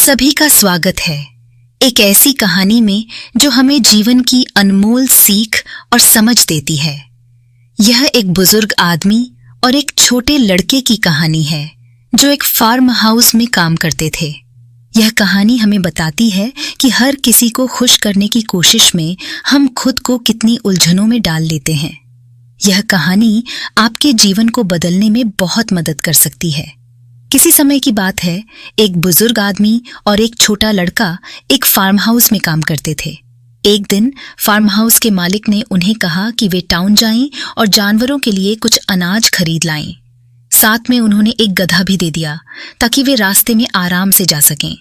सभी का स्वागत है एक ऐसी कहानी में जो हमें जीवन की अनमोल सीख और समझ देती है। यह एक बुजुर्ग आदमी और एक छोटे लड़के की कहानी है जो एक फार्म हाउस में काम करते थे। यह कहानी हमें बताती है कि हर किसी को खुश करने की कोशिश में हम खुद को कितनी उलझनों में डाल लेते हैं। यह कहानी आपके जीवन को बदलने में बहुत मदद कर सकती है। किसी समय की बात है, एक बुजुर्ग आदमी और एक छोटा लड़का एक फार्म हाउस में काम करते थे। एक दिन फार्म हाउस के मालिक ने उन्हें कहा कि वे टाउन जाएं और जानवरों के लिए कुछ अनाज खरीद लाएं। साथ में उन्होंने एक गधा भी दे दिया ताकि वे रास्ते में आराम से जा सकें।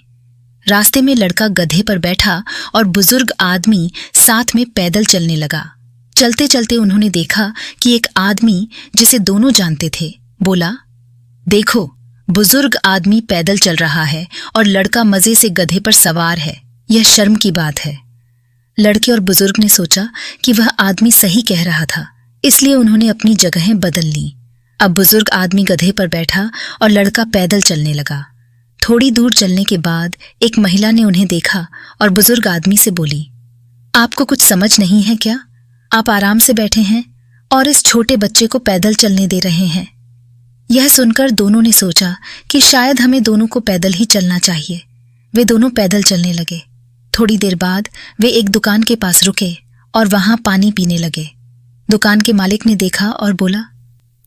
रास्ते में लड़का गधे पर बैठा और बुजुर्ग आदमी साथ में पैदल चलने लगा। चलते चलते उन्होंने देखा कि एक आदमी जिसे दोनों जानते थे बोला, देखो, बुजुर्ग आदमी पैदल चल रहा है और लड़का मजे से गधे पर सवार है। यह शर्म की बात है। लड़के और बुजुर्ग ने सोचा कि वह आदमी सही कह रहा था, इसलिए उन्होंने अपनी जगहें बदल ली। अब बुजुर्ग आदमी गधे पर बैठा और लड़का पैदल चलने लगा। थोड़ी दूर चलने के बाद एक महिला ने उन्हें देखा और बुजुर्ग आदमी से बोली, आपको कुछ समझ नहीं है क्या? आप आराम से बैठे हैं और इस छोटे बच्चे को पैदल चलने दे रहे हैं। यह सुनकर दोनों ने सोचा कि शायद हमें दोनों को पैदल ही चलना चाहिए। वे दोनों पैदल चलने लगे। थोड़ी देर बाद वे एक दुकान के पास रुके और वहां पानी पीने लगे। दुकान के मालिक ने देखा और बोला,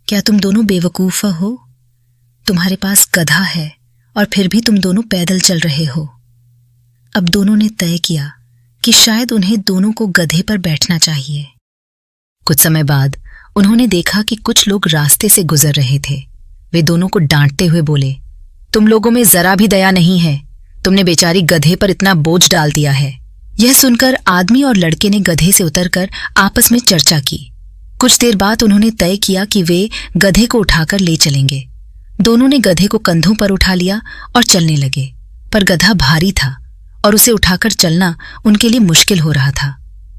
क्या तुम दोनों बेवकूफ हो? तुम्हारे पास गधा है और फिर भी तुम दोनों पैदल चल रहे हो। अब दोनों ने तय किया कि शायद उन्हें दोनों को गधे पर बैठना चाहिए। कुछ समय बाद उन्होंने देखा कि कुछ लोग रास्ते से गुजर रहे थे। वे दोनों को डांटते हुए बोले, तुम लोगों में जरा भी दया नहीं है। तुमने बेचारी गधे पर इतना बोझ डाल दिया है। यह सुनकर आदमी और लड़के ने गधे से उतरकर आपस में चर्चा की। कुछ देर बाद उन्होंने तय किया कि वे गधे को उठाकर ले चलेंगे। दोनों ने गधे को कंधों पर उठा लिया और चलने लगे, पर गधा भारी था और उसे उठाकर चलना उनके लिए मुश्किल हो रहा था।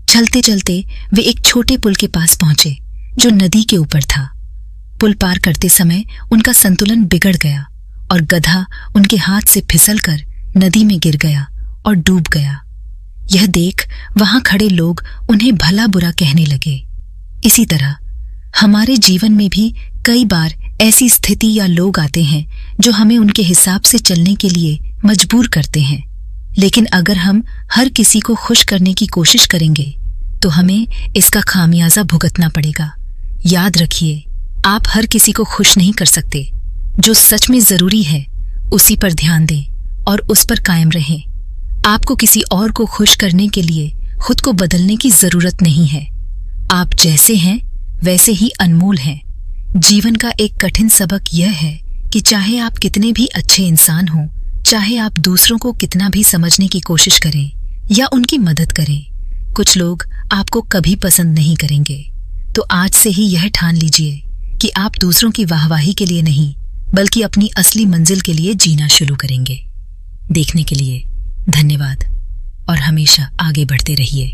चलते चलते वे एक छोटे पुल के पास पहुंचे जो नदी के ऊपर था। पुल पार करते समय उनका संतुलन बिगड़ गया और गधा उनके हाथ से फिसलकर नदी में गिर गया और डूब गया। यह देख वहां खड़े लोग उन्हें भला बुरा कहने लगे। इसी तरह हमारे जीवन में भी कई बार ऐसी स्थिति या लोग आते हैं जो हमें उनके हिसाब से चलने के लिए मजबूर करते हैं। लेकिन अगर हम हर किसी को खुश करने की कोशिश करेंगे तो हमें इसका खामियाजा भुगतना पड़ेगा। याद रखिए, आप हर किसी को खुश नहीं कर सकते। जो सच में जरूरी है उसी पर ध्यान दें और उस पर कायम रहें। आपको किसी और को खुश करने के लिए खुद को बदलने की जरूरत नहीं है। आप जैसे हैं वैसे ही अनमोल हैं। जीवन का एक कठिन सबक यह है कि चाहे आप कितने भी अच्छे इंसान हों, चाहे आप दूसरों को कितना भी समझने की कोशिश करें या उनकी मदद करें, कुछ लोग आपको कभी पसंद नहीं करेंगे। तो आज से ही यह ठान लीजिए कि आप दूसरों की वाहवाही के लिए नहीं बल्कि अपनी असली मंजिल के लिए जीना शुरू करेंगे। देखने के लिए धन्यवाद और हमेशा आगे बढ़ते रहिए।